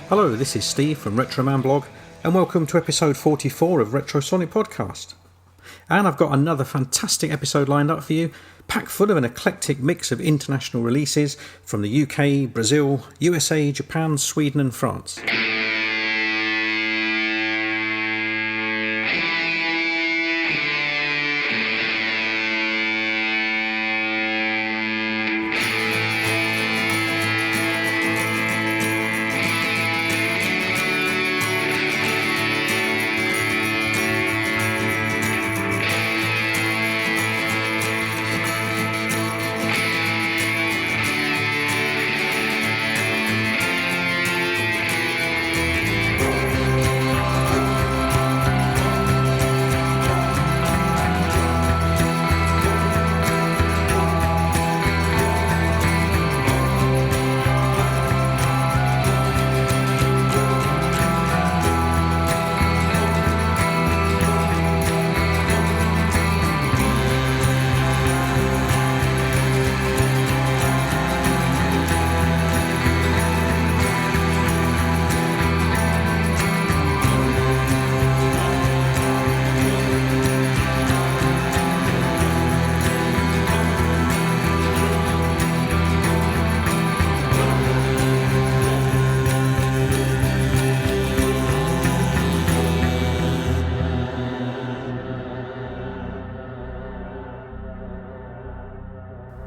Hello, this is Steve from Retroman Blog, and welcome to episode 44 of Retrosonic Podcast. And I've got another fantastic episode lined up for you, packed full of an eclectic mix of international releases from the UK, Brazil, USA, Japan, Sweden and France.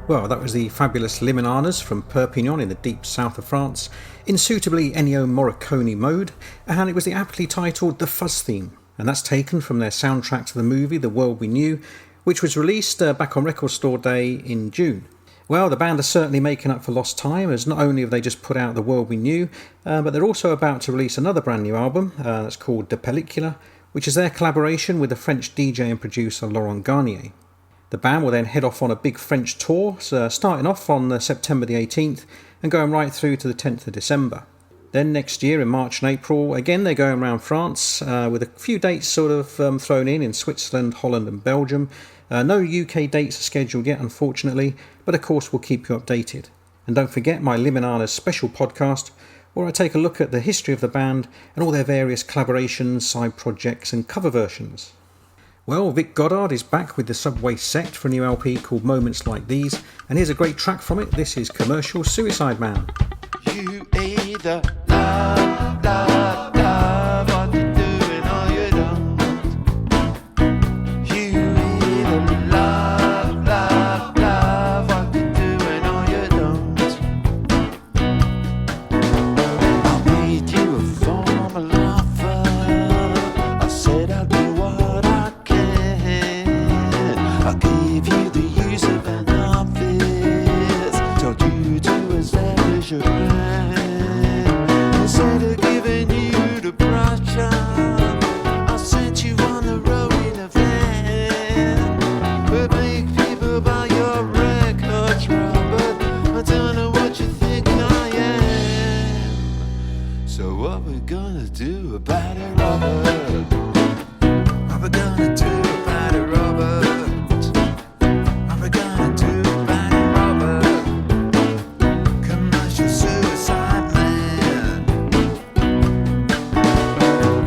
Well, that was the fabulous Liminanas from Perpignan in the deep south of France, in suitably Ennio Morricone mode, and it was the aptly titled The Fuzz Theme, and that's taken from their soundtrack to the movie The World We Knew, which was released back on Record Store Day in June. Well, the band are certainly making up for lost time, as not only have they just put out The World We Knew, but they're also about to release another brand new album that's called De Pellicula, which is their collaboration with the French DJ and producer Laurent Garnier. The band will then head off on a big French tour, starting off on September the 18th and going right through to the 10th of December. Then next year in March and April, again they're going around France with a few dates sort of thrown in Switzerland, Holland and Belgium. No UK dates are scheduled yet, unfortunately, but of course we'll keep you updated. And don't forget my Liminanas special podcast, where I take a look at the history of the band and all their various collaborations, side projects and cover versions. Well, Vic Goddard is back with the Subway set for a new LP called Moments Like These, and here's a great track from it. This is Commercial Suicide Man. You either love, love, love what you're doing or you don't. You either love, love, love what you're doing or you don't. I made you a formal offer. I said I'd do what I can. I gave you the use of an office. Told you to establish your plan. Instead of giving you the brush up, I sent you on the road in a van. But make people buy your records, Robert. I don't know what you think I am. So what we gonna do about it, Robert? What we gonna do about it, Robert? What we gonna do about it, Robert? Commercial suicide man.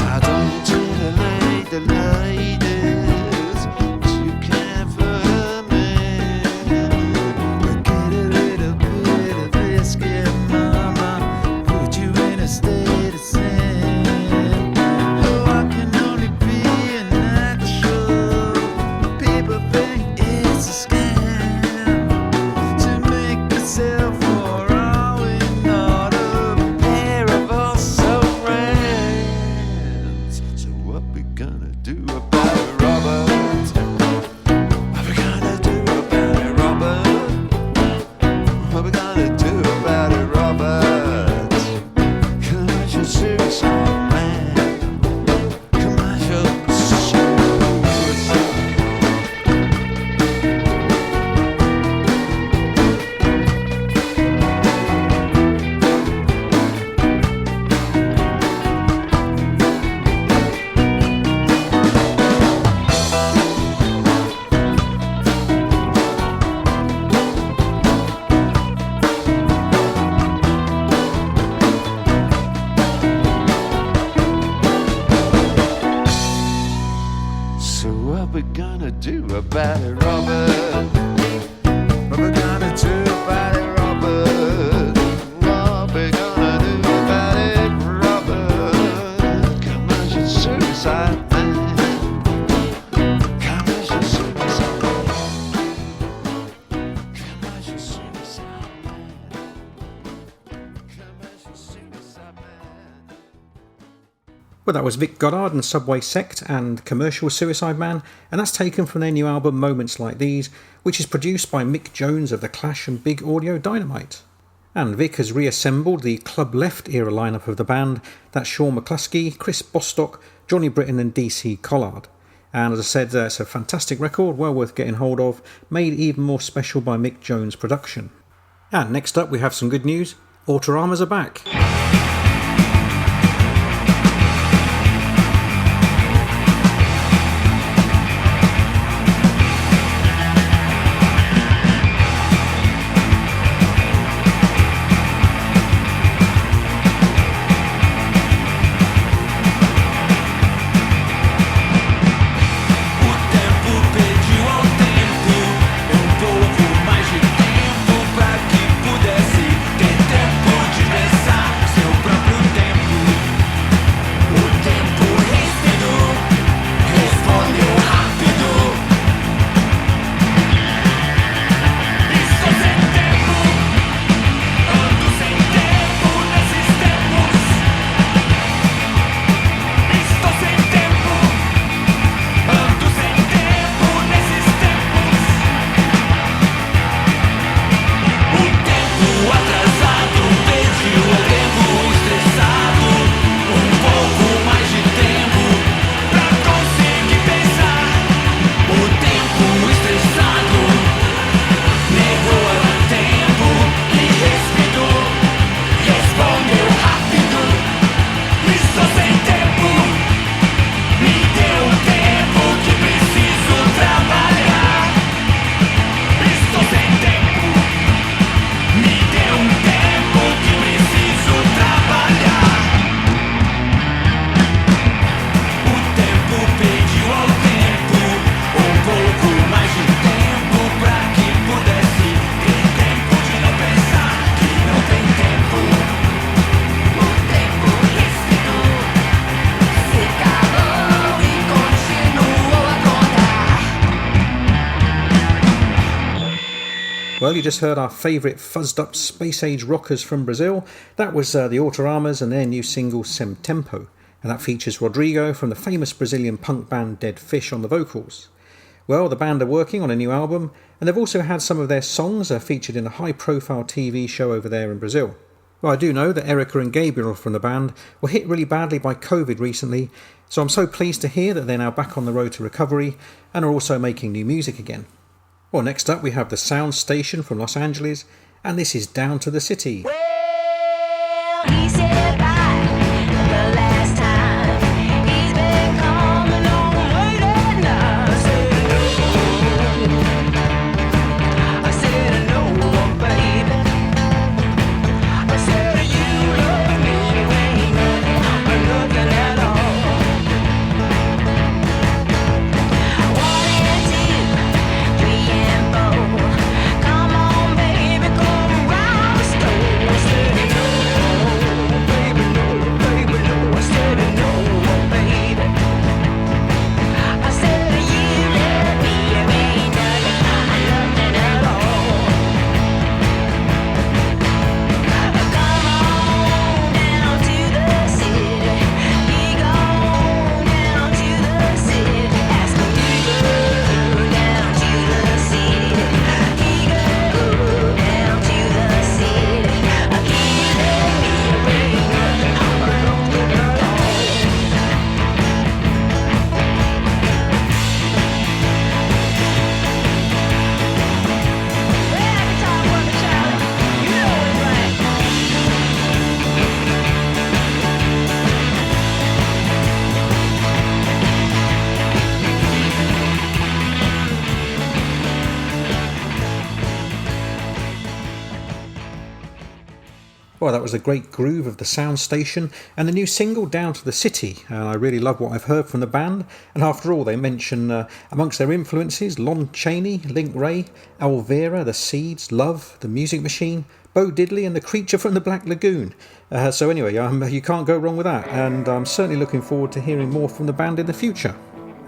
I don't titillate the ladies, but you can for a man. But get a little bit of whiskey, mama, put you in a state of sin. Oh, I can only be a natural. People think it's a scam to make yourself more all in not a pair of also friends. So what we gonna do about it, Robert? What we gonna do about it, Robert? What we gonna do about it, Robert? Commercial suicide man. Commercial suicide. what we gonna do about it, Robert? What we gonna do about it, Robert? What we gonna do about it, Robert? Commercial suicide man. Commercial suicide man. Commercial suicide man. Commercial suicide man. Well, that was Vic Goddard and Subway Sect and Commercial Suicide Man, and that's taken from their new album Moments Like These, which is produced by Mick Jones of The Clash and Big Audio Dynamite. And Vic has reassembled the Club Left era lineup of the band. That's Sean McCluskey, Chris Bostock, Johnny Britton and DC Collard. And as I said, it's a fantastic record, well worth getting hold of, made even more special by Mick Jones' production. And next up we have some good news. Autoramas are back. Well, you just heard our favourite fuzzed up space age rockers from Brazil. That was the Autoramas and their new single Sem Tempo, and that features Rodrigo from the famous Brazilian punk band Dead Fish on the vocals. Well, the band are working on a new album, and they've also had some of their songs featured in a high profile TV show over there in Brazil. Well, I do know that Erica and Gabriel from the band were hit really badly by COVID recently, so I'm so pleased to hear that they're now back on the road to recovery and are also making new music again. Well, next up we have the Sound Station from Los Angeles, and this is Down to the City. Well, he said bye the last time. He's been coming on late at night. I said no, baby. I said you love me, you ain't nothing at all. 1 and 2, 3 and 4. Come on, baby, come round the store. Well, that was the great groove of the Sound Station and the new single Down to the City. And I really love what I've heard from the band. And after all, they mention amongst their influences Lon Chaney, Link Wray, Elvira, The Seeds, Love, The Music Machine, Bo Diddley and The Creature from the Black Lagoon. So anyway, you can't go wrong with that. And I'm certainly looking forward to hearing more from the band in the future.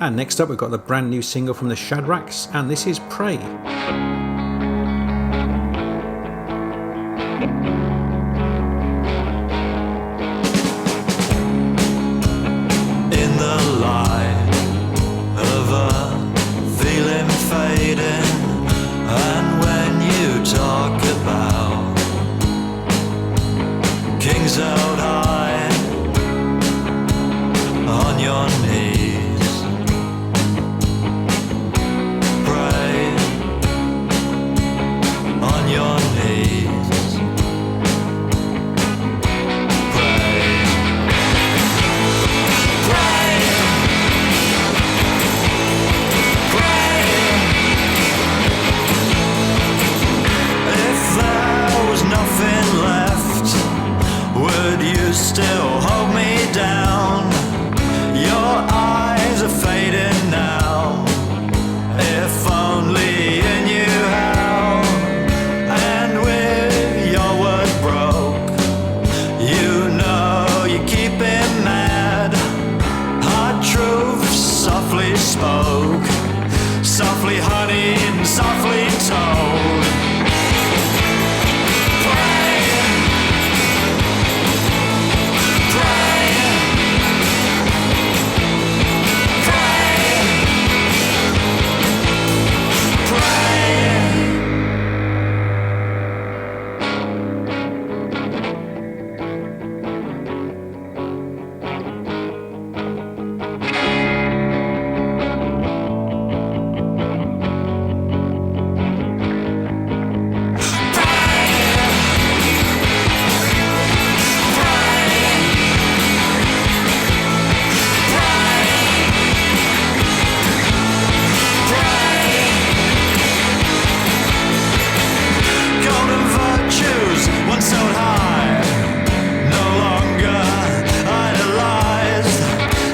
And next up, we've got the brand new single from the Shadracks, and this is Pray. In the light of a feeling fading, and when you talk about kings out high on your knees, pray on your knees, pray. If there was nothing left, would you still hold me down? Your eyes are fading now. If only you knew how. And with your word broke, you know you keep it mad. Hard truth softly spoke, softly honeyed and softly told. Pray, pray, pray, pray. Golden virtues once so high, no longer idolized.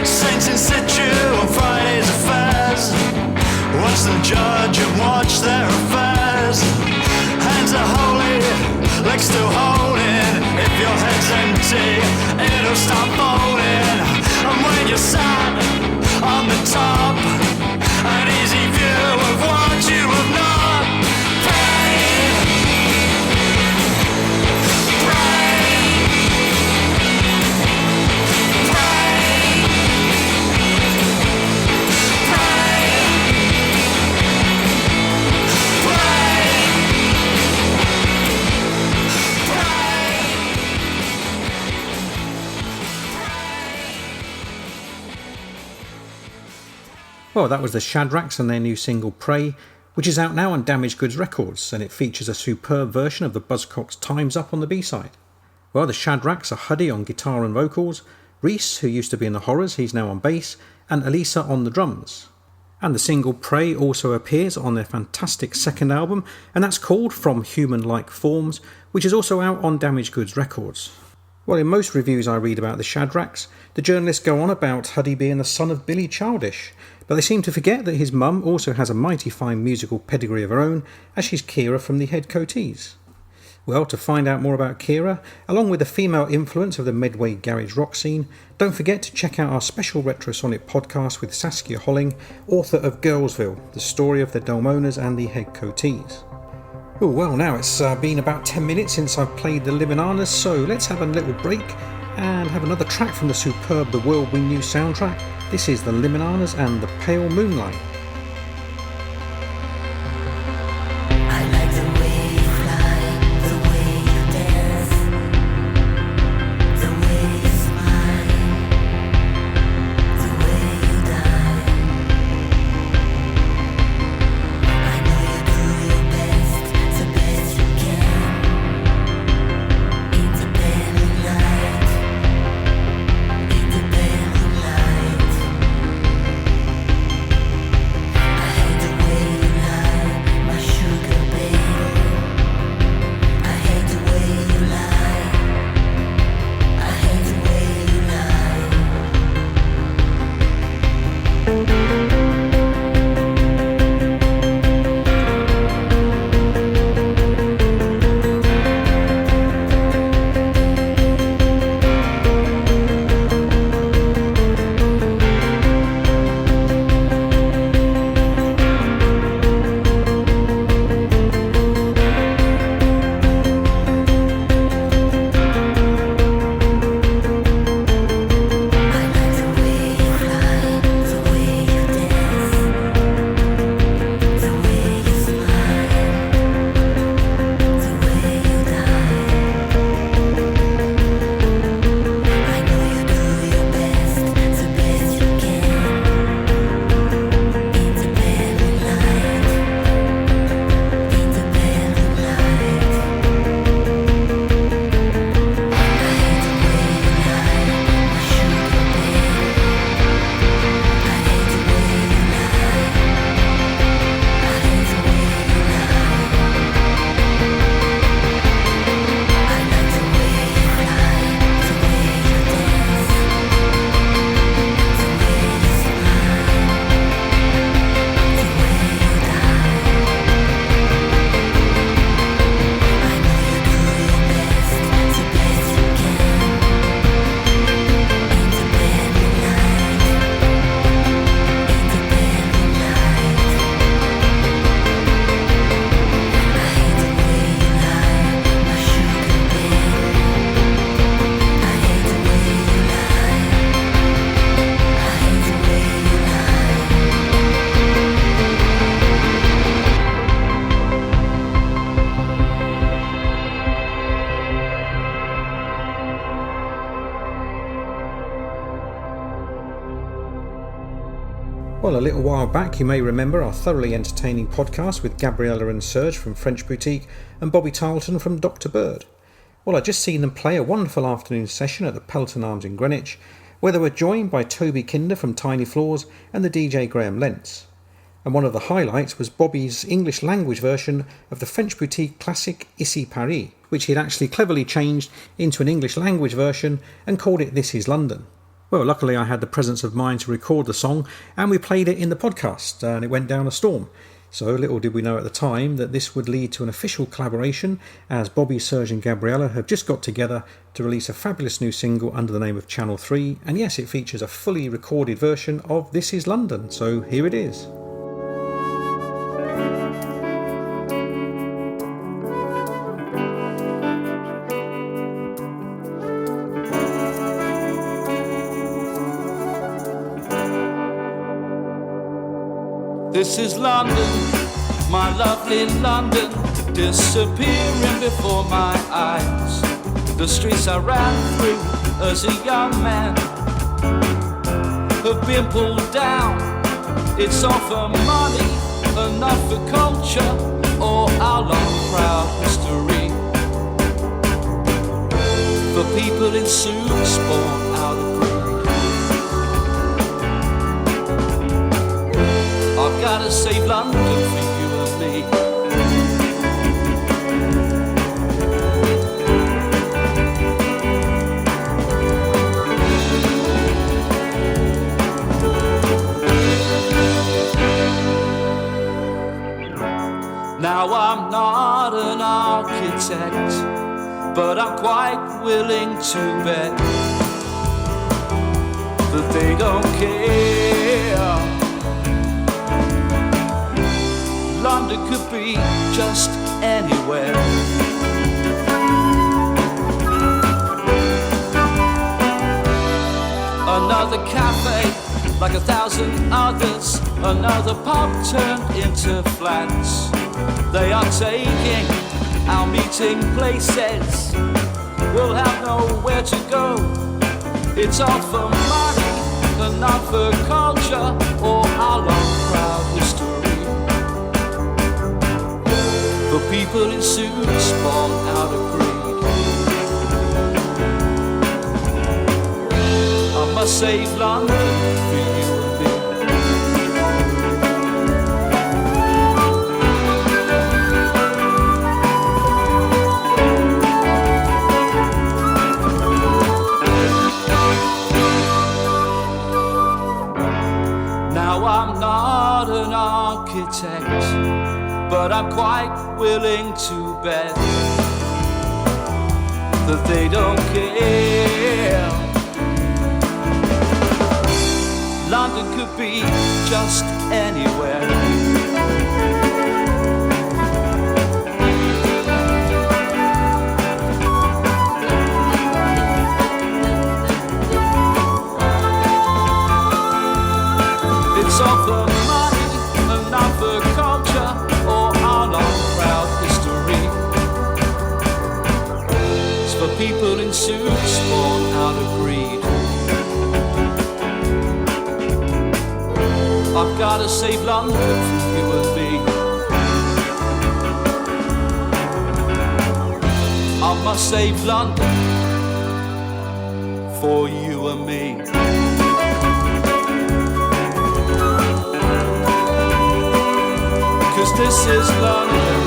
Saints in situ on Friday's affairs. Watch them judge and watch their affairs. Hands are holy, legs still holding. If your head's empty, it'll stop folding. And when you're sat on the top, an easy view of what you have not. Pray, Well, that was the Shadracks and their new single Pray, which is out now on Damaged Goods Records, and it features a superb version of the Buzzcocks' Time's Up on the B-side. Well, the Shadracks are Huddy on guitar and vocals, Reese, who used to be in the Horrors, he's now on bass, and Elisa on the drums. And the single Pray also appears on their fantastic second album, and that's called From Human-Like Forms, which is also out on Damaged Goods Records. Well, in most reviews I read about the Shadracks, the journalists go on about Huddy being the son of Billy Childish, but they seem to forget that his mum also has a mighty fine musical pedigree of her own, as she's Kira from the Head Coatees. Well, to find out more about Kira, along with the female influence of the Medway garage rock scene, don't forget to check out our special Retrosonic podcast with Saskia Holling, author of Girlsville, the story of the Delmonas and the Head Coatees. Oh, well, now it's been about 10 minutes since I've played the Liminanas, so let's have a little break and have another track from the superb The World We Knew soundtrack. This is the Liminanas and the Pale Moonlight. I like the way you fly, the way you dance, the way you smile, the way you die. I know you do your best, the best you can. In the pale moonlight, in the pale moonlight. Well, a little while back you may remember our thoroughly entertaining podcast with Gabriella and Serge from French Boutique and Bobby Tarleton from Dr. Bird. Well, I'd just seen them play a wonderful afternoon session at the Pelton Arms in Greenwich, where they were joined by Toby Kinder from Tiny Floors and the DJ Graham Lentz. And one of the highlights was Bobby's English language version of the French Boutique classic Ici Paris, which he'd actually cleverly changed into an English language version and called it This Is London. Well, luckily I had the presence of mind to record the song and we played it in the podcast and it went down a storm. So little did we know at the time that this would lead to an official collaboration, as Bobby, Serge and Gabriella have just got together to release a fabulous new single under the name of Channel 3, and yes, it features a fully recorded version of This Is London, so here it is. This is London, my lovely London, disappearing before my eyes. The streets I ran through as a young man have been pulled down. It's all for money, enough for culture, or our long proud history. For people in suits born out of greed. I've gotta save London for you and me. Now I'm not an architect, but I'm quite willing to bet that they don't care. London could be just anywhere. Another cafe like 1,000 others, another pub turned into flats. They are taking our meeting places. We'll have nowhere to go. It's all for money and not for culture or our long proud history. For people in suits born out of greed. I must save London for you and me. Now I'm not an architect, but I'm quite willing to bet that they don't care. London could be just anywhere. It's all for money and not for culture or our long proud history. It's for people in suits born out of greed. I've gotta save London for you and me. I must save London for you and me. 'Cause this is London,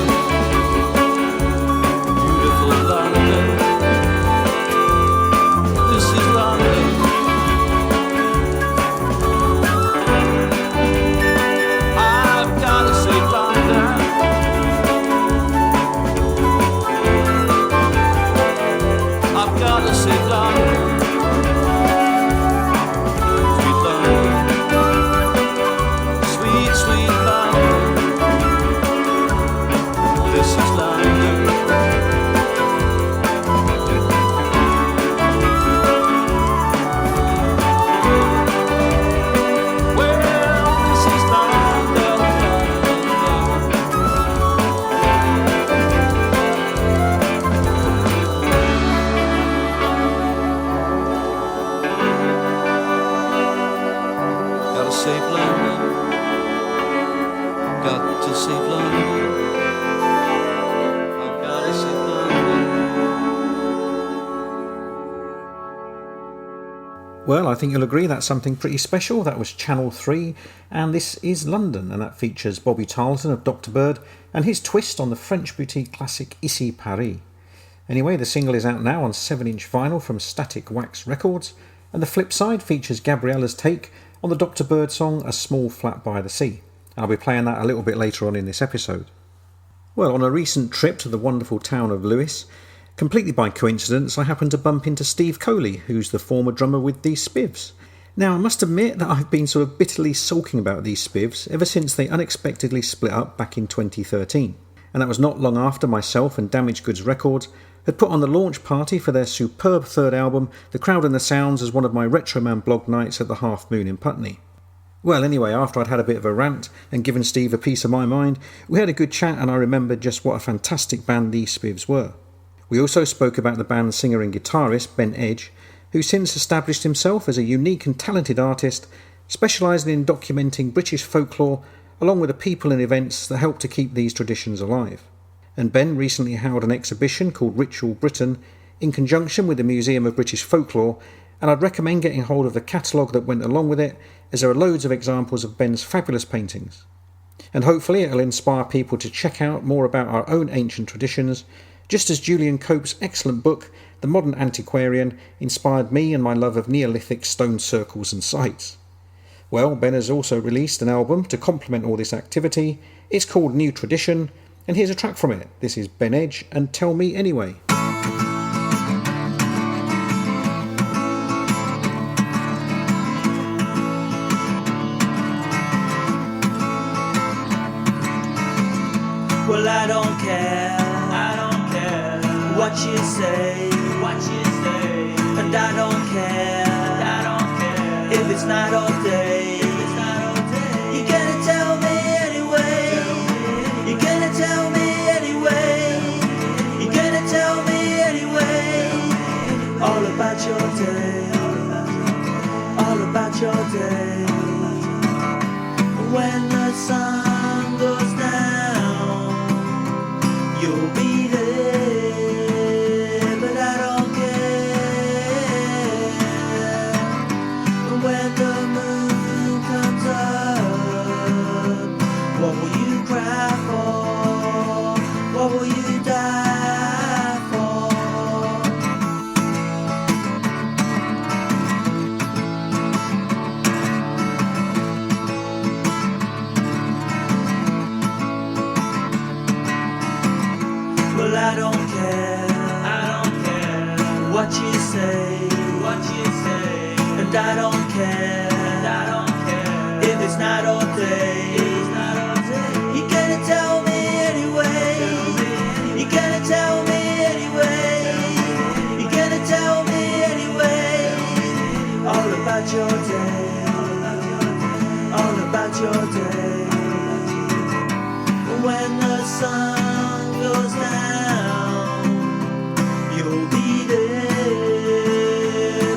beautiful London. This is London. I've gotta save London. I've gotta save London. Sweet London. Sweet, sweet London. London. Got to save London. I've got to save London. Well, I think you'll agree that's something pretty special. That was Channel 3, and this is London, and that features Bobby Tarleton of Dr. Bird and his twist on the French boutique classic Ici Paris. Anyway, the single is out now on 7-inch vinyl from Static Wax Records, and the flip side features Gabriella's take on the Dr. Bird song A Small Flat by the Sea. I'll be playing that a little bit later on in this episode. Well, on a recent trip to the wonderful town of Lewes, completely by coincidence, I happened to bump into Steve Coley, who's the former drummer with These Spivs. Now, I must admit that I've been sort of bitterly sulking about These Spivs ever since they unexpectedly split up back in 2013. And that was not long after myself and Damaged Goods Records had put on the launch party for their superb third album, The Crowd and the Sounds, as one of my Retroman blog nights at the Half Moon in Putney. Well, anyway, after I'd had a bit of a rant and given Steve a piece of my mind, we had a good chat and I remembered just what a fantastic band These Spivs were. We also spoke about the band's singer and guitarist, Ben Edge, who since established himself as a unique and talented artist, specialising in documenting British folklore along with the people and events that help to keep these traditions alive. And Ben recently held an exhibition called Ritual Britain in conjunction with the Museum of British Folklore, and I'd recommend getting hold of the catalogue that went along with it, as there are loads of examples of Ben's fabulous paintings. And hopefully it'll inspire people to check out more about our own ancient traditions, just as Julian Cope's excellent book, The Modern Antiquarian, inspired me and my love of Neolithic stone circles and sites. Well, Ben has also released an album to complement all this activity. It's called New Tradition, and here's a track from it. This is Ben Edge and Tell Me Anyway. Well, I don't care what you say, and I don't care if it's night or day. You're gonna tell me anyway. You're gonna tell me anyway. You're gonna tell me anyway. All about your day. All about your day. When the sun goes down, you'll be there, but I don't care. When the moon comes up, what will you cry for? What will you die for? Well, I don't care what you say, and I don't care if it's night or day. You're gonna tell me anyway. You're gonna tell me anyway. You're gonna tell me anyway. All about your day. All about your day. When the sun goes down, you'll be there,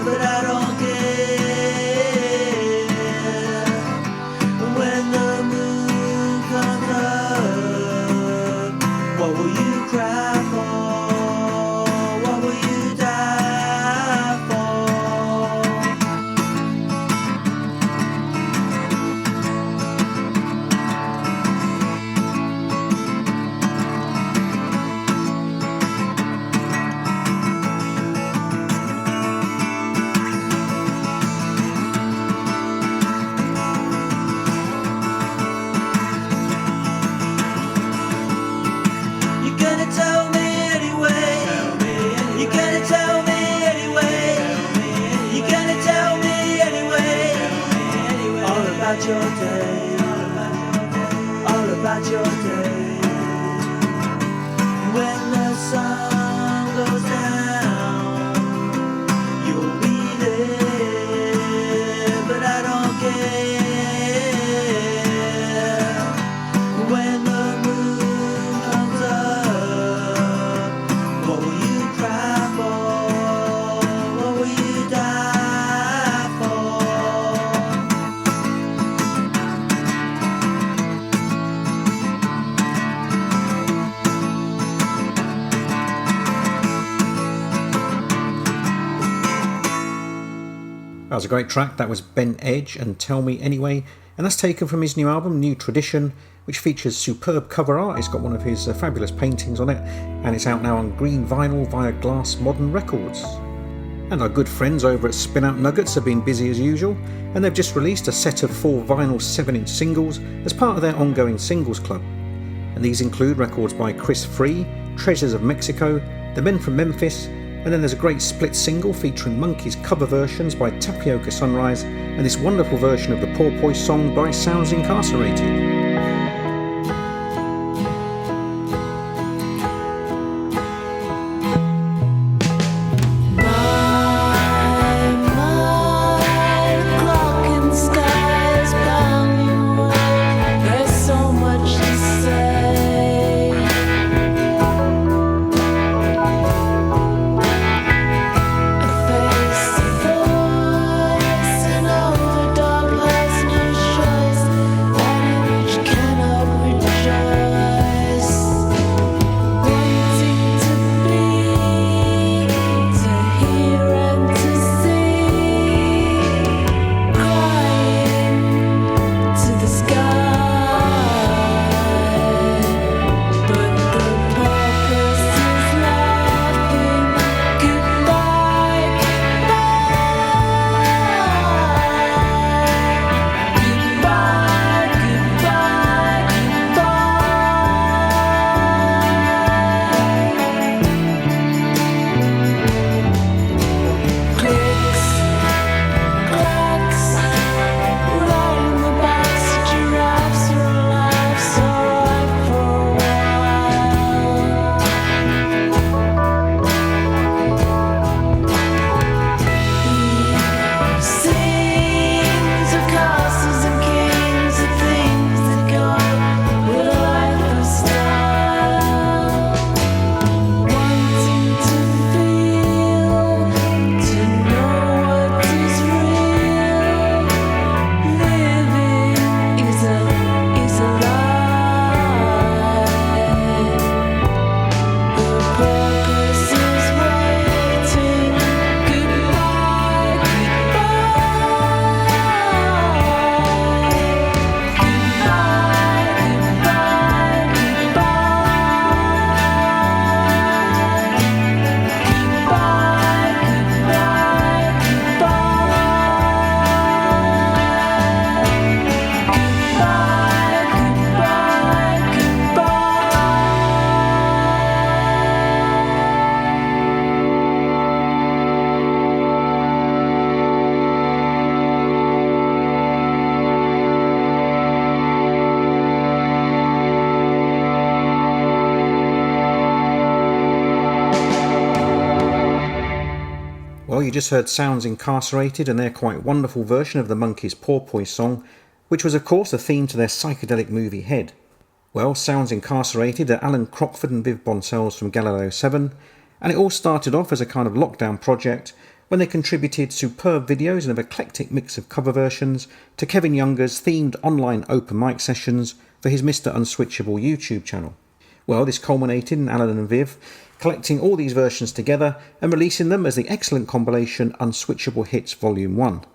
but I don't care. When the moon comes up, what will you cry for? What will you die for? That was a great track. That was Ben Edge and Tell Me Anyway, and that's taken from his new album, New Tradition, which features superb cover art. It's got one of his fabulous paintings on it, and it's out now on green vinyl via Glass Modern Records. And our good friends over at Spin Out Nuggets have been busy as usual, and they've just released a set of 4 vinyl 7-inch singles as part of their ongoing singles club. And these include records by Chris Free, Treasures of Mexico, The Men from Memphis, and then there's a great split single featuring Monkeys cover versions by Tapioca Sunrise and this wonderful version of the Porpoise song by Sounds Incarcerated. Well, you just heard Sounds Incarcerated and their quite wonderful version of the Monkeys' Porpoise song, which was of course a theme to their psychedelic movie Head. Well, Sounds Incarcerated are Alan Crockford and Viv Bonsells from Galileo 7, and it all started off as a kind of lockdown project when they contributed superb videos and an eclectic mix of cover versions to Kevin Younger's themed online open mic sessions for his Mr. Unswitchable YouTube channel. Well, this culminated in Alan and Viv collecting all these versions together and releasing them as the excellent compilation Unswitchable Hits Volume 1.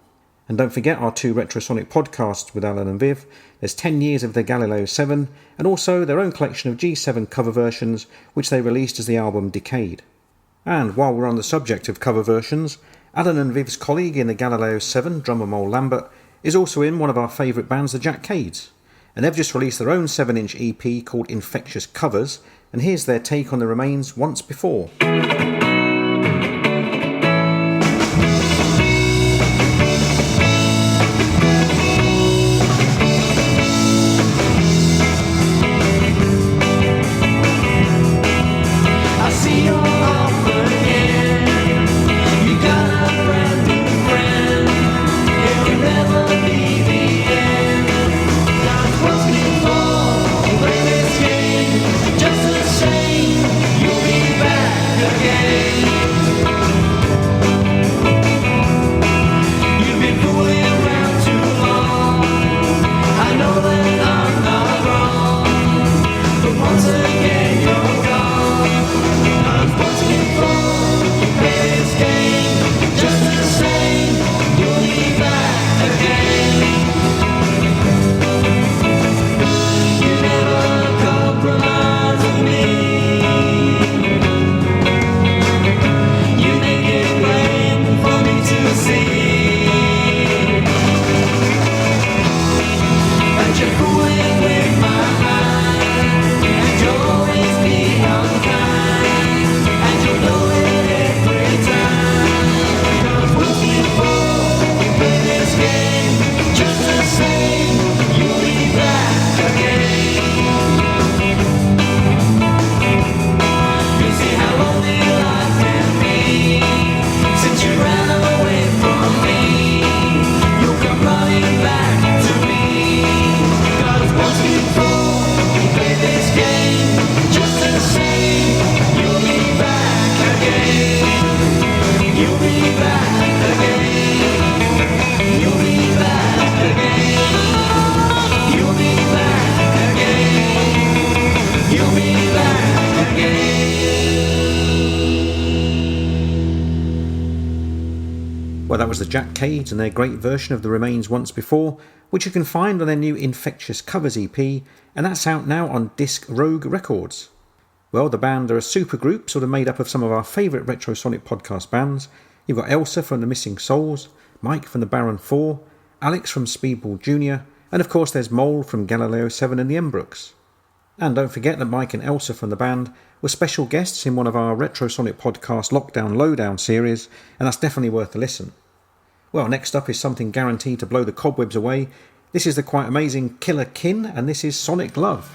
And don't forget our 2 Retrosonic podcasts with Alan and Viv. There's 10 years of the Galileo 7 and also their own collection of G7 cover versions which they released as the album Decade. And while we're on the subject of cover versions, Alan and Viv's colleague in the Galileo 7, drummer Mole Lambert, is also in one of our favourite bands, the Jack Cades. And they've just released their own 7-inch EP called Infectious Covers, and here's their take on the Remains' Once Before. Just a shame you'll be back again. Well, that was the Jack Cades and their great version of The Remains Once Before, which you can find on their new Infectious Covers EP, and that's out now on Disc Rogue Records. Well, the band are a supergroup sort of made up of some of our favourite Retrosonic podcast bands. You've got Elsa from the Missing Souls, Mike from the Baron 4, Alex from Speedball Jr., and of course there's Mole from Galileo 7 and the Embrooks. And don't forget that Mike and Elsa from the band were special guests in one of our Retrosonic podcast Lockdown Lowdown series, and that's definitely worth a listen. Well, next up is something guaranteed to blow the cobwebs away. This is the quite amazing Killer Kin, and this is Sonic Love.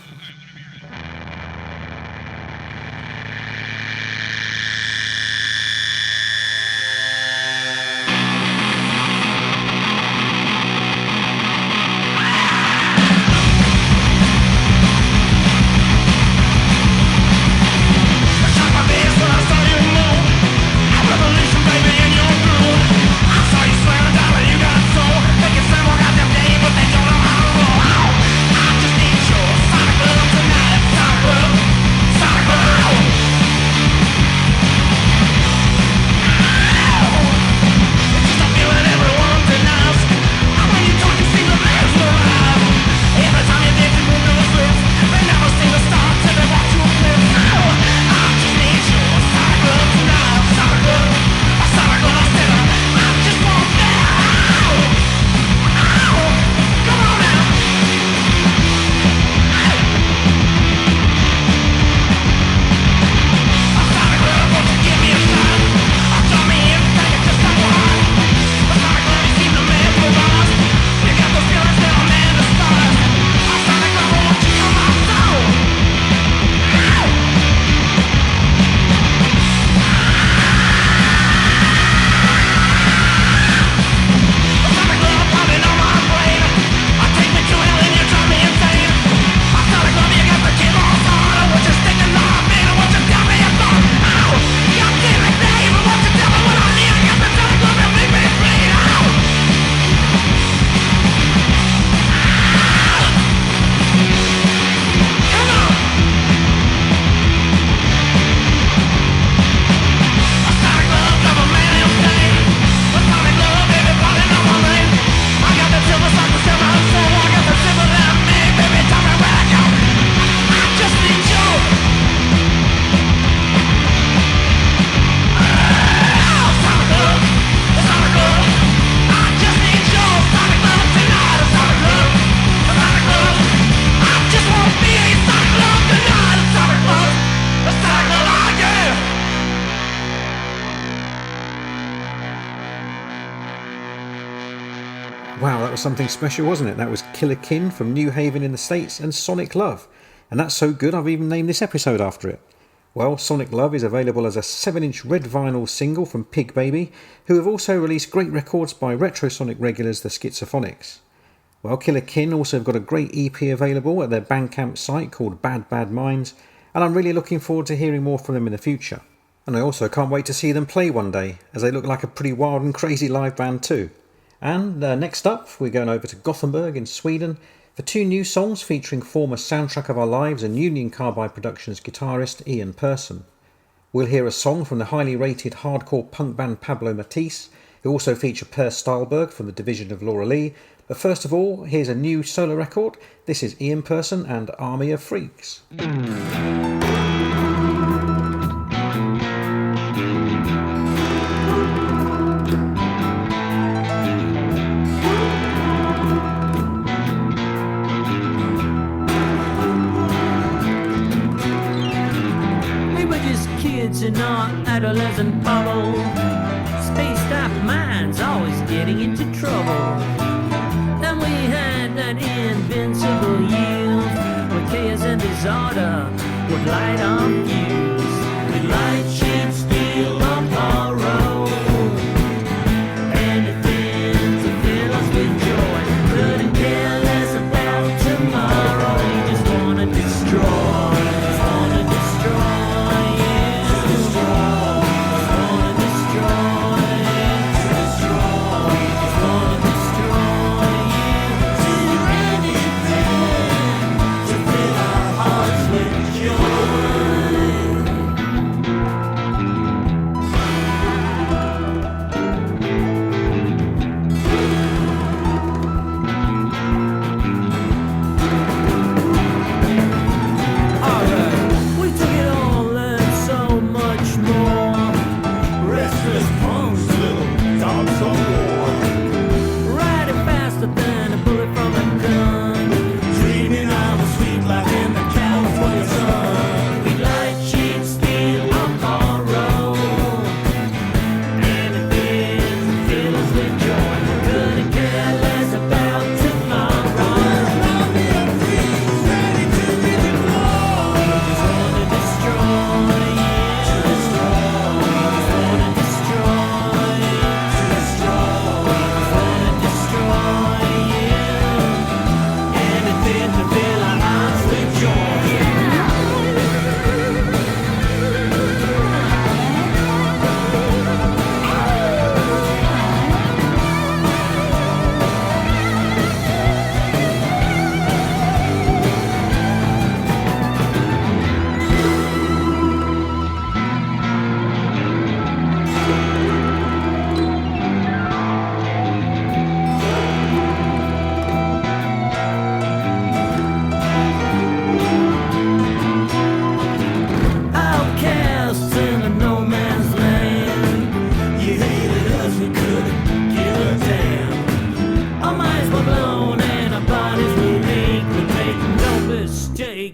Wow, that was something special, wasn't it? That was Killer Kin from New Haven in the States and Sonic Love. And that's so good I've even named this episode after it. Well, Sonic Love is available as a 7-inch red vinyl single from Pig Baby, who have also released great records by Retrosonic regulars the Schizophonics. Well, Killer Kin also have got a great EP available at their Bandcamp site called Bad Bad Minds, and I'm really looking forward to hearing more from them in the future. And I also can't wait to see them play one day, as they look like a pretty wild and crazy live band too. And next up, we're going over to Gothenburg in Sweden for 2 new songs featuring former Soundtrack of Our Lives and Union Carbide Productions guitarist Ian Person. We'll hear a song from the highly rated hardcore punk band Pablo Matisse, who also feature Per Stahlberg from the Division of Laura Lee. But first of all, here's a new solo record. This is Ian Person and Army of Freaks. In our adolescent bubble, spaced out minds always getting into trouble. Then we had that invincible youth, where chaos and disorder would light our fuse. With light she'd steal up our road, anything to fill us with joy. Couldn't care less about tomorrow. You just wanna destroy, just wanna destroy. Destroy.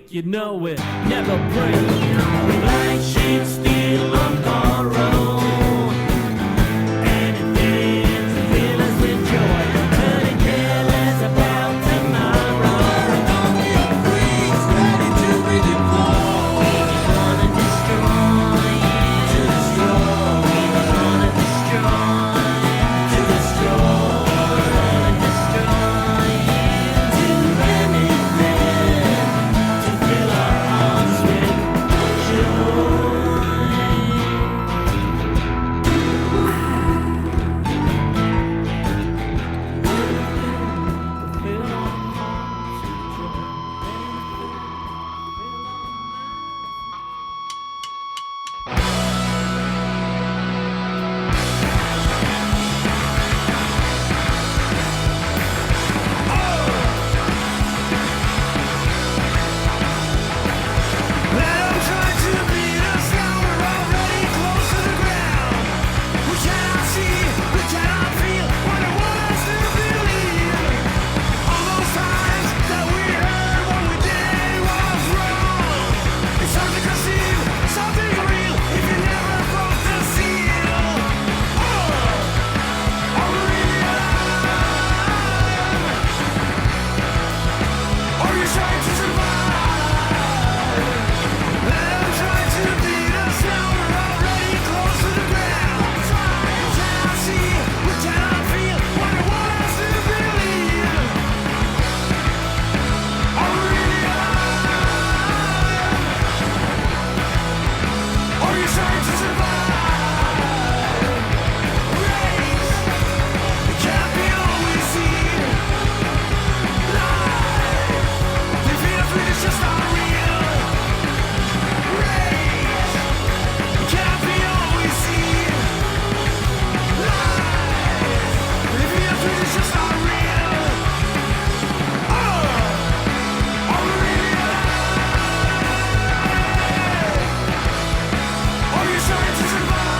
weak, you know it never breaks. Blank sheet steel on borrow. Anything to fill us with joy. Couldn't care less about tomorrow. Don't be freaks ready to be deployed. We just wanna destroy you. To destroy. We just wanna destroy. To destroy. Destroy you. To anything to fill our hearts with joy. Fill our hearts with joy. Fill our minds. Let 'em try to beat us down, we're already close to the ground. We cannot see, we cannot feel what they want us to believe. All those times that we heard what we did was wrong. It's hard to conceive something real if you never broke the seal. Are we really alive? Are you trying to survive? Let 'em try to beat us down, we're already close to the ground. We cannot see, we cannot feel what they want us to believe. Are we really alive? Are you trying to survive? Race, it can't be all we see. Life, living us with is just not real. Race, it can't be all we see. Life, living us with is just not real. Are we really alive? Are you trying to survive?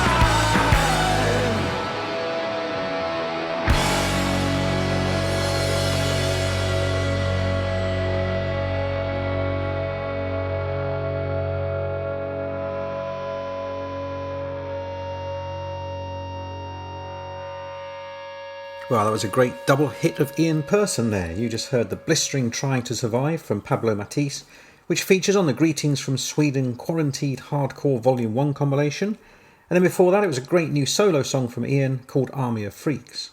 Well, that was a great double hit of Ian Person there. You just heard the blistering Trying to Survive from Pablo Matisse, which features on the Greetings from Sweden Quarantined Hardcore Volume 1 compilation. And then before that, it was a great new solo song from Ian called Army of Freaks.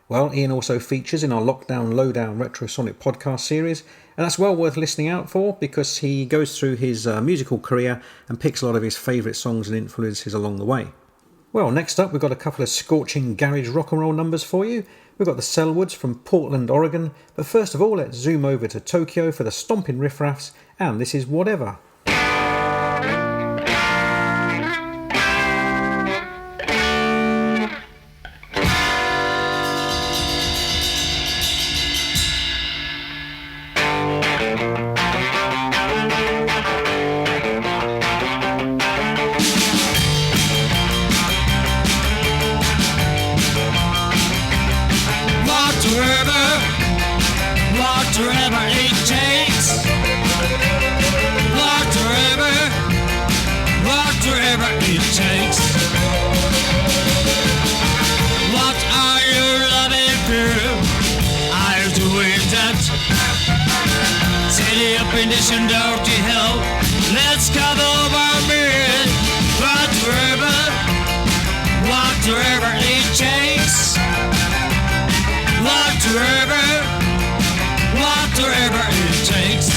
Well, Ian also features in our Lockdown Lowdown Retrosonic podcast series, and that's well worth listening out for because he goes through his musical career and picks a lot of his favourite songs and influences along the way. Well, next up we've got a couple of scorching garage rock and roll numbers for you. We've got the Selwoods from Portland, Oregon, but first of all let's zoom over to Tokyo for the Stompin' Riffraffs, and this is Whatever. Whatever it takes. Whatever it takes. What are you loving through? Are you doing that? City up in this and dirty hell. Let's come over me. Whatever it takes. Whatever it takes.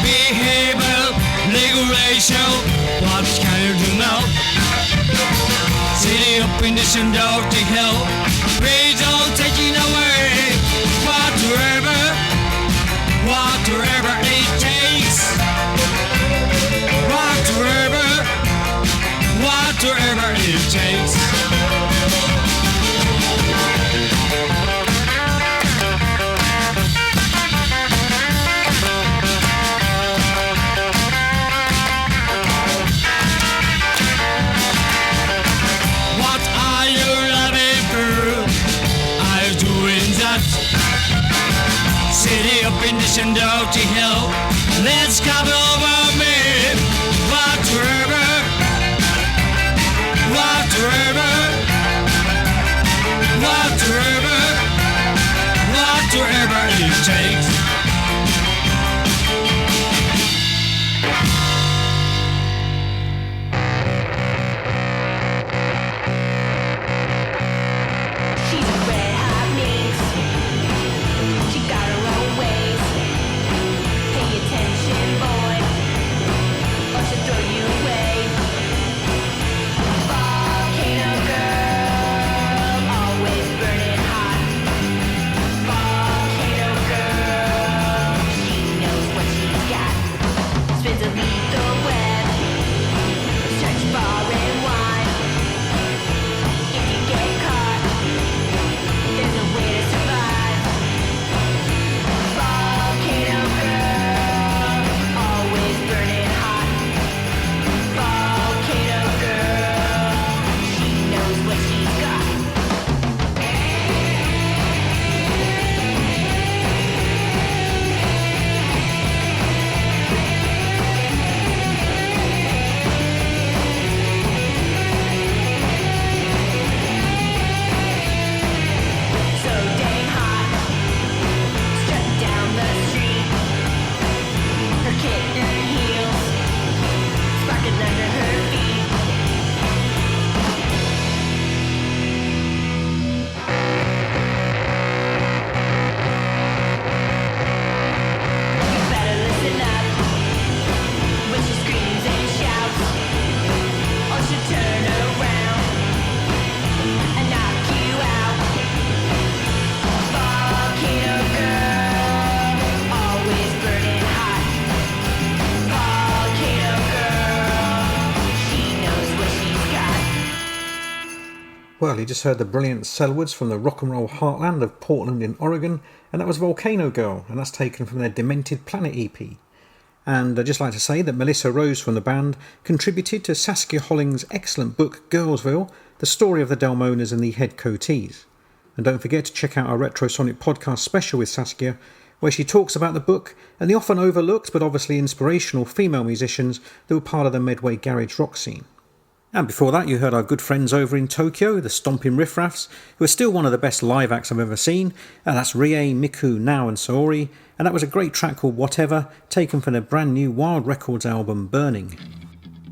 Behavior, regulation, what can you do now? City up in this and dirty hell. Please don't take it away. Whatever it takes. Whatever it takes. What are you loving for? Are you doing that? in this and dirty hell that's come over me. Whatever, whatever, whatever, whatever it takes. She's a red hot mix. She got her own ways. Pay attention, boy, or she'll throw you away. Volcano girl, always burning hot. Volcano girl, she knows what she's got. Spins a lethal web, search far and wide. If you get caught, there's no way to survive. Volcano girl, always burning hot. Volcano girl, she knows what she's got. So dang hot, strutting down the street. Her kitten heels sparking under her feet. You better listen up when she screams and shouts, or she'll turn around and knock you out. Volcano girl, always burning hot. Volcano girl, she knows what she's got. Well, you just heard the brilliant Selwoods from the rock and roll heartland of Portland in Oregon, and that was Volcano Girl, and that's taken from their Demented Planet EP. And I'd just like to say that Melissa Rose from the band contributed to Saskia Holling's excellent book Girlsville, the story of the Delmonas and the Head Coatees. And don't forget to check out our Retrosonic podcast special with Saskia, where she talks about the book and the often overlooked but obviously inspirational female musicians that were part of the Medway garage rock scene. And before that, you heard our good friends over in Tokyo, the Stomping Riff Raffs, who are still one of the best live acts I've ever seen. And that's Rie, Miku, Nao and Saori. And that was a great track called Whatever, taken from their brand new Wild Records album Burning.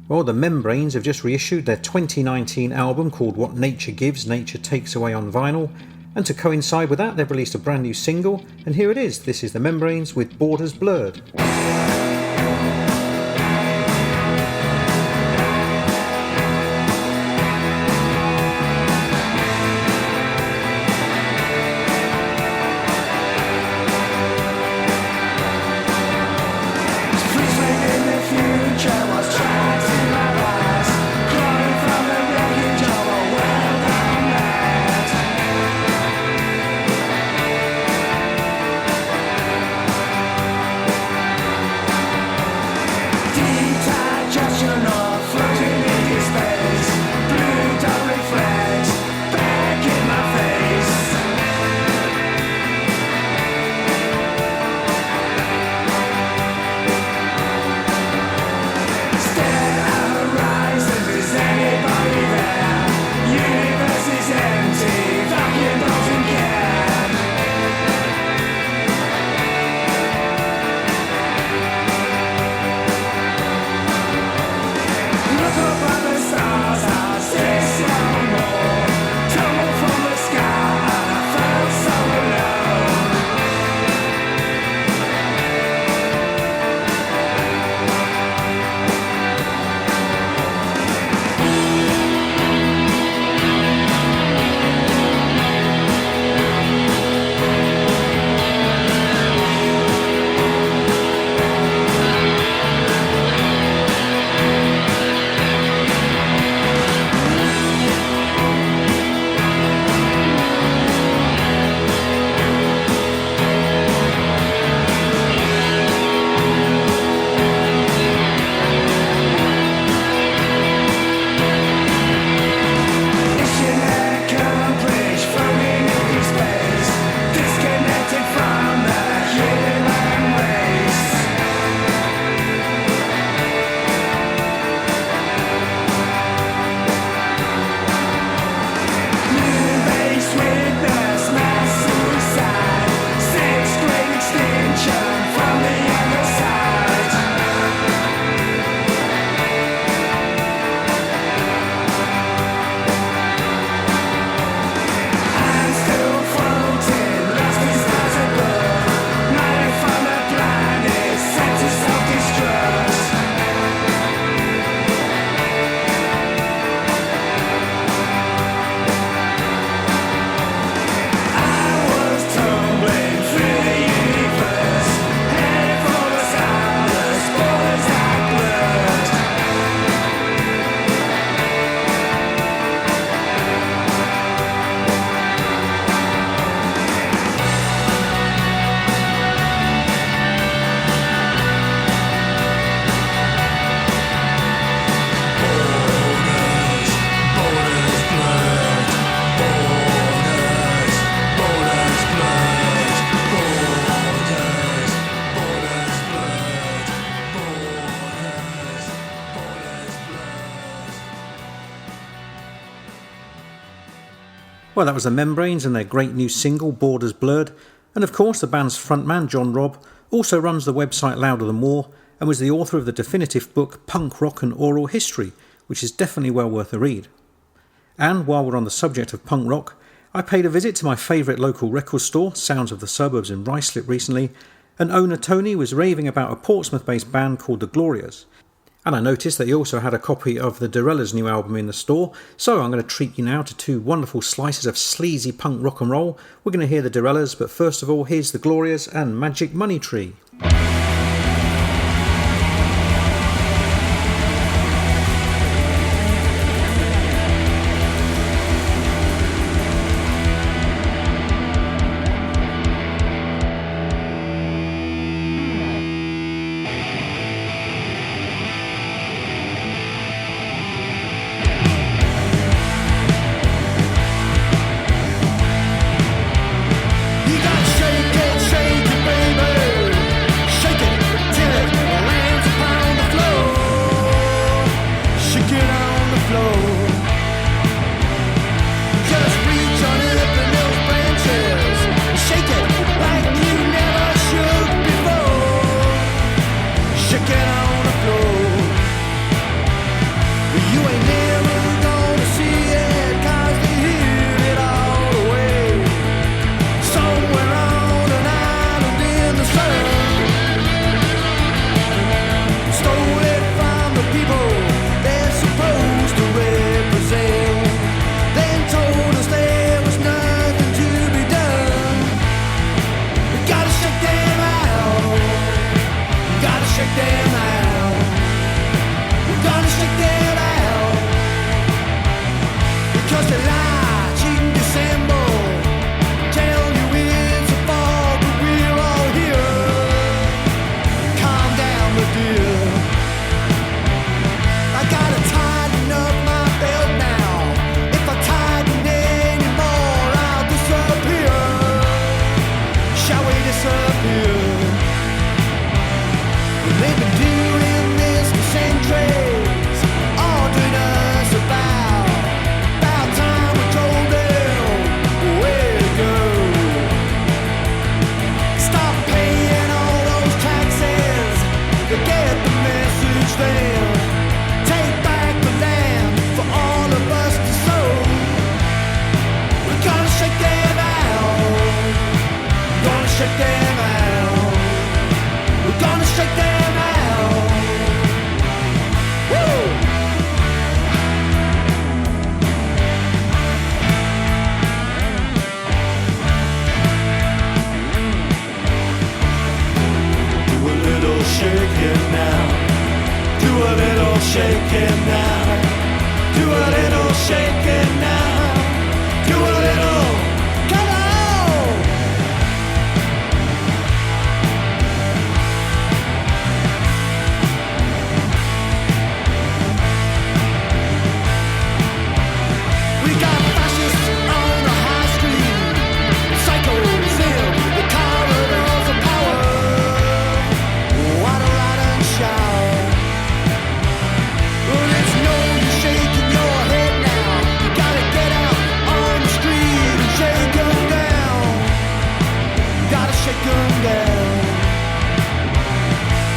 Well, the Membranes have just reissued their 2019 album called What Nature Gives, Nature Takes Away on vinyl. And to coincide with that, they've released a brand new single. And here it is. This is the Membranes with Borders Blurred. Whatever Well, that was the Membranes and their great new single, Borders Blurred. And of course, the band's frontman, John Robb, also runs the website Louder Than War and was the author of the definitive book Punk Rock and Oral History, which is definitely well worth a read. And while we're on the subject of punk rock, I paid a visit to my favourite local record store, Sounds of the Suburbs in Ruislip recently, and owner Tony was raving about a Portsmouth-based band called the Glorias. And I noticed that he also had a copy of the Dorellas' new album in the store, so I'm going to treat you now to two wonderful slices of sleazy punk rock and roll. We're going to hear the Dorellas, but first of all, here's the Glorias and Magic Money Tree. You got shake it, baby. Shake it till it lands upon the floor. Shake it on the floor. Just reach on up in those branches. Shake it like you never shook before. Shake it on the floor. You ain't never gonna see it 'cause they hear it all the way. Somewhere on an island in the sun, stole it from the people they're supposed to represent. Then told us there was nothing to be done. We gotta shake them out. We gotta shake them out. We're gonna shake them out. Because they lie, cheat and dissemble. Tell you it's a fall, but we're all here. Calm down, my dear. I gotta tighten up my belt now. If I tighten anymore, I'll disappear. Shall we disappear? They've been doing this for centuries, ordering us about time we told them where to go. Stop paying all those taxes to get the message then. Take back the land for all of us to sow. We're gonna shake them out. Gonna shake them out. We're gonna shake them out. Woo! Do a little shaking now. Do a little shaking now. Do a little shaking now. Do a little. Come on! We got fascists on the high street, psychos in the corridors of power. What a ride and shout! Well, it's no use shaking your head now. You gotta get out on the street and shake 'em down. You gotta shake 'em down.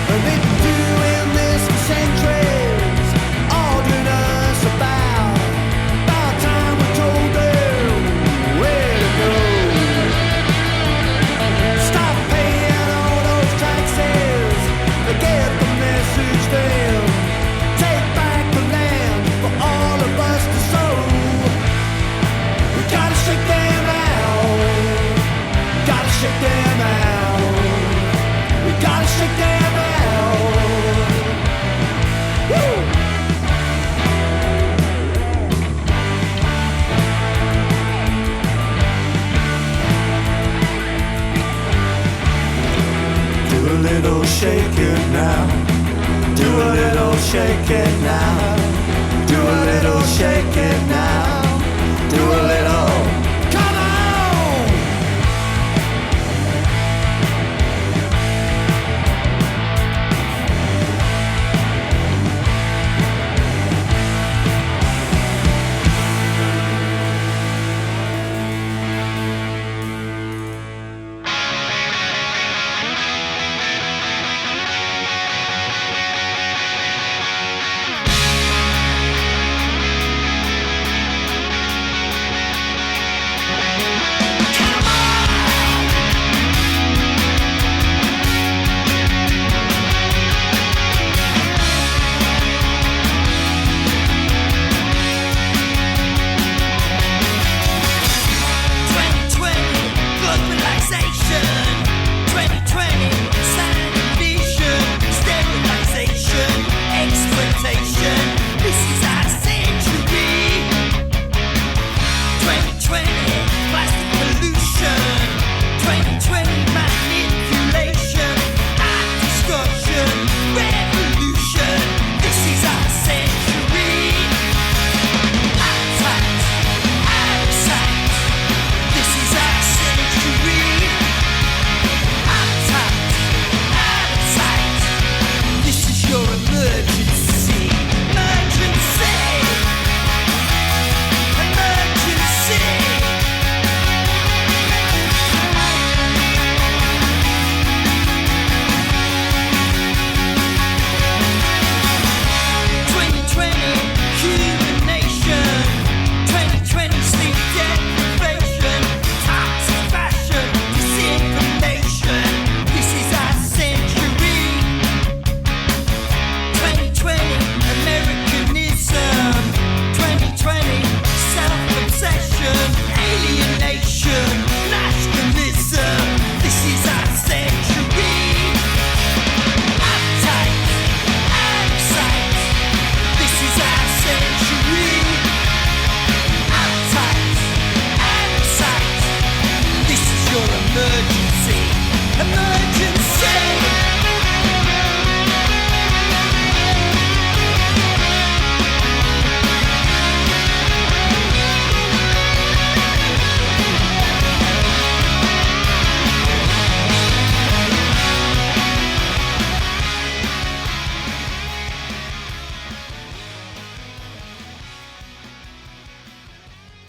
And they've been doing this for centuries, ordering us about time we told them where to go. Stop paying all those taxes to get the message then. Take back the land for all of us to sow. We gotta shake them out. Gotta shake them out. We gotta shake them out. Woo! Do a little shaking now. Do a little shaking now. Do a little shaking now. Do a little. Come on!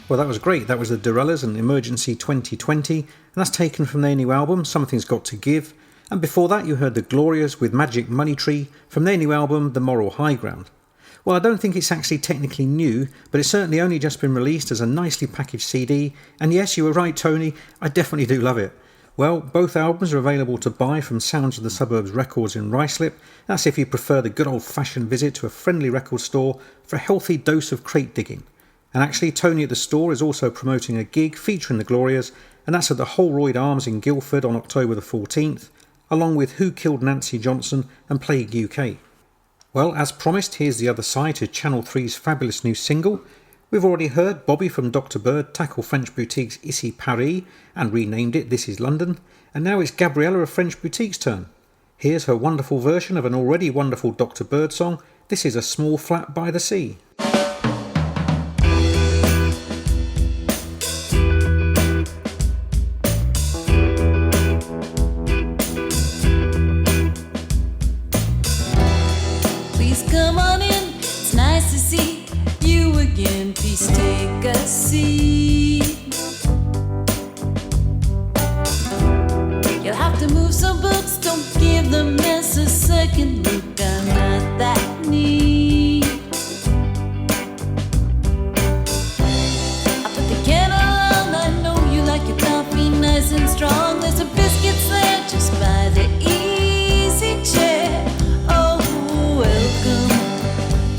Well, that was great. That was the Dorellas and Emergency 2020, and that's taken from their new album, Something's Got to Give. And before that, you heard the Glorias with Magic Money Tree from their new album, The Moral High Ground. Well, I don't think it's actually technically new, but it's certainly only just been released as a nicely packaged CD, and yes, you were right, Tony, I definitely do love it. Well, both albums are available to buy from Sounds of the Suburbs Records in Ruislip. That's if you prefer the good old-fashioned visit to a friendly record store for a healthy dose of crate digging. And actually, Tony at the store is also promoting a gig featuring the Glorias, and that's at the Holroyd Arms in Guildford on October the 14th, along with Who Killed Nancy Johnson and Plague UK. Well, as promised, here's the other side to Channel 3's fabulous new single. We've already heard Bobby from Dr. Bird tackle French Boutique's Ici Paris and renamed it This Is London, and now it's Gabriella of French Boutique's turn. Here's her wonderful version of an already wonderful Dr. Bird song. This is A Small Flat by the Sea. Please come on in, it's nice to see you again. Please take a seat. You'll have to move some books, don't give the mess a second look. I'm not that neat. I put the kettle on, I know you like your coffee nice and strong. There's some biscuits there just by the easy chair. Oh, welcome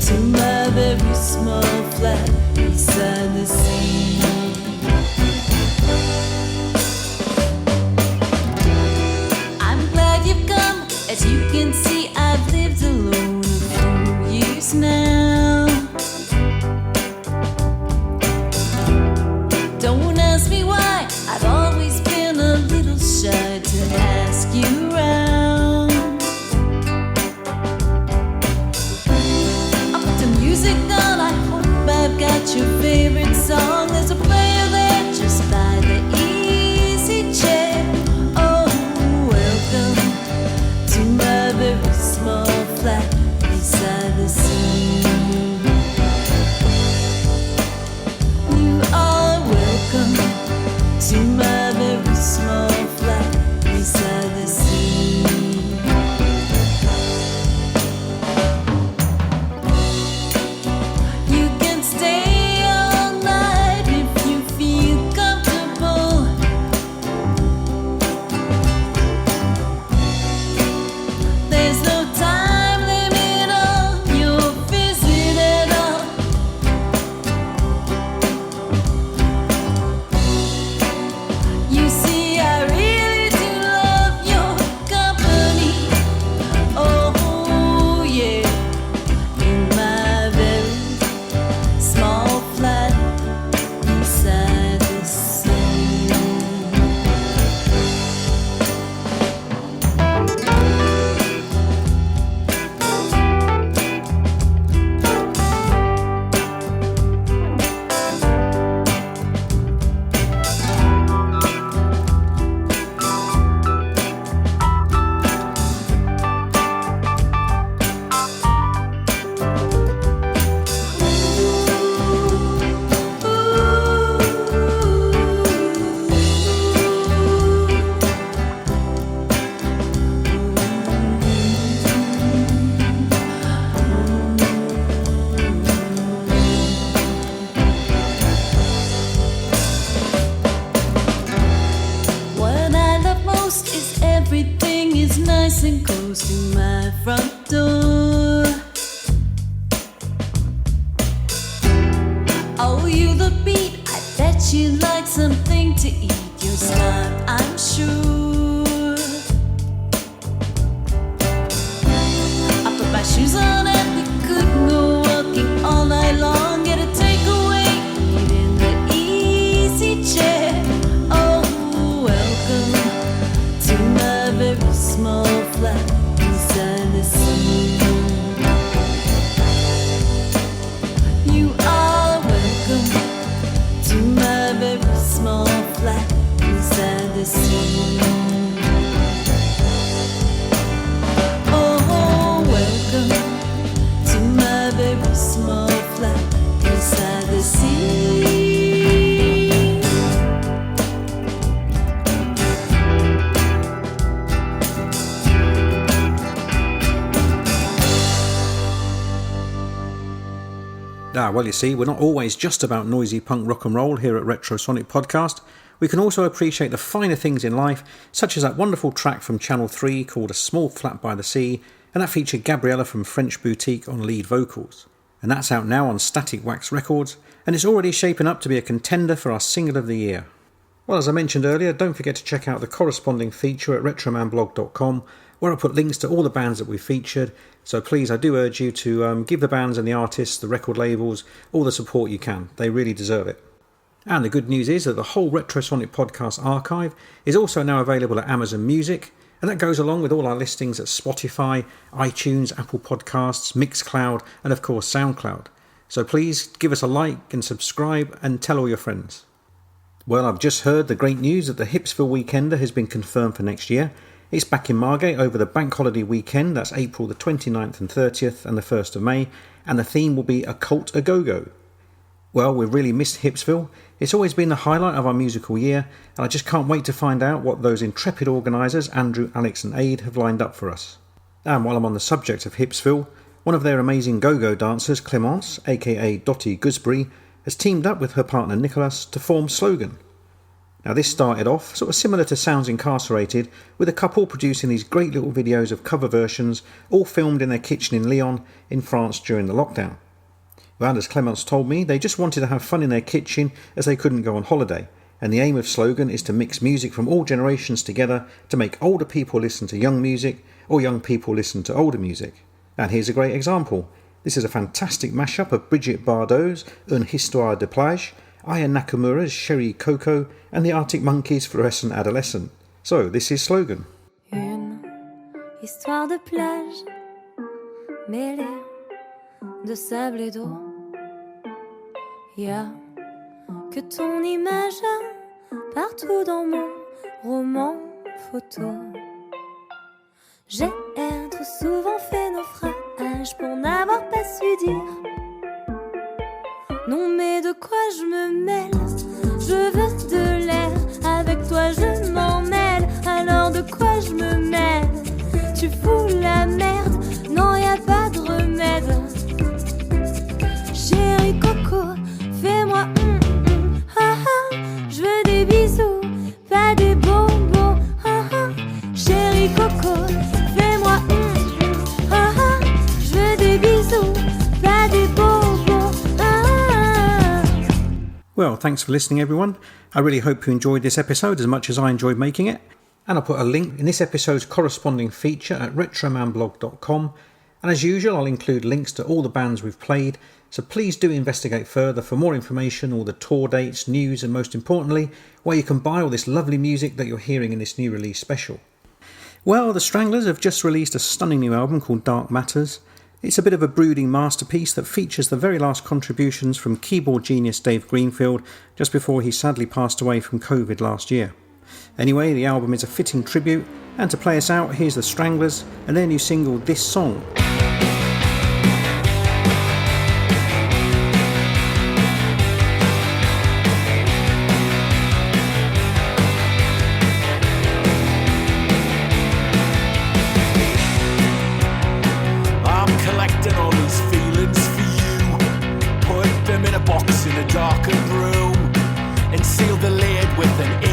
to my very small flat beside the sea. I'm glad you've come. As you can see, I've lived alone a few years now. Don't ask me why, I've always been a little shy to ask you around. I'll put the music on, I hope I've got your favorite song. There's a player there just by the easy chair. Oh, welcome to my very small flat beside the sea. You are welcome to my very small flat beside the sea. You can stay all night if you feel comfortable. There's no time limit on your visit at all. You see, I really do love your company. Oh, yeah, in my very small flat beside the sea. What I love most is everything is nice and close to my front door. Oh, you look beat, I bet you like something to eat. You're smart, I'm sure. I put my shoes on and we could go walking all night long. Get a takeaway, eat in the easy chair. Oh, welcome to my very small flat beside the sea. You are welcome to my very small flat beside the sea. Oh, welcome to my very small flat beside the sea. Well, you see, we're not always just about noisy punk rock and roll here at Retrosonic Podcast. We can also appreciate the finer things in life, such as that wonderful track from Channel 3 called A Small Flat by the Sea, and that featured Gabriella from French Boutique on lead vocals. And that's out now on Static Wax Records, and it's already shaping up to be a contender for our Single of the Year. Well, as I mentioned earlier, don't forget to check out the corresponding feature at retromanblog.com, where I put links to all the bands that we've featured, so please, I do urge you to give the bands and the artists, the record labels, all the support you can. They really deserve it. And the good news is that the whole Retrosonic Podcast archive is also now available at Amazon Music, and that goes along with all our listings at Spotify, iTunes, Apple Podcasts, Mixcloud, and of course SoundCloud. So please give us a like and subscribe and tell all your friends. Well, I've just heard the great news that the Hipsville Weekender has been confirmed for next year. It's back in Margate over the bank holiday weekend, that's April the 29th and 30th and the 1st of May, and the theme will be Occult A Go-Go. Well, we've really missed Hipsville. It's always been the highlight of our musical year, and I just can't wait to find out what those intrepid organisers, Andrew, Alex and Aid, have lined up for us. And while I'm on the subject of Hipsville, one of their amazing go-go dancers, Clemence, aka Dottie Gooseberry, has teamed up with her partner Nicholas to form Slogan. Now this started off sort of similar to Sounds Incarcerated, with a couple producing these great little videos of cover versions, all filmed in their kitchen in Lyon, in France during the lockdown. Well, as Clemence told me, they just wanted to have fun in their kitchen as they couldn't go on holiday, and the aim of Slogan is to mix music from all generations together to make older people listen to young music, or young people listen to older music. And here's a great example. This is a fantastic mashup of Brigitte Bardot's Une Histoire de Plage, Aya Nakamura's Sherry Coco, and the Arctic Monkeys' Fluorescent Adolescent. So this is Slogan. Une histoire de plage mêlée de sable et d'eau. Y a que ton image partout dans mon roman photo. J'ai trop souvent fait naufrage pour n'avoir pas su dire non, mais de quoi je me mêle? Je veux de l'air, avec toi je m'en mêle. Alors de quoi je me mêle? Tu fous la merde, non y a pas de remède. Chérie Coco, fais-moi ah ah. Je veux des bisous, pas des bonbons ah ah. Chérie Coco, fais-moi ah ah. Je veux des bisous, pas des bonbons. Well, thanks for listening everyone. I really hope you enjoyed this episode as much as I enjoyed making it. And I'll put a link in this episode's corresponding feature at retromanblog.com. And as usual, I'll include links to all the bands we've played, so please do investigate further for more information, all the tour dates, news, and most importantly, where you can buy all this lovely music that you're hearing in this new release special. Well, the Stranglers have just released a stunning new album called Dark Matters. It's a bit of a brooding masterpiece that features the very last contributions from keyboard genius Dave Greenfield just before he sadly passed away from COVID last year. Anyway, the album is a fitting tribute, and to play us out, here's the Stranglers and their new single, This Song. Box in a darkened room and seal the lid with an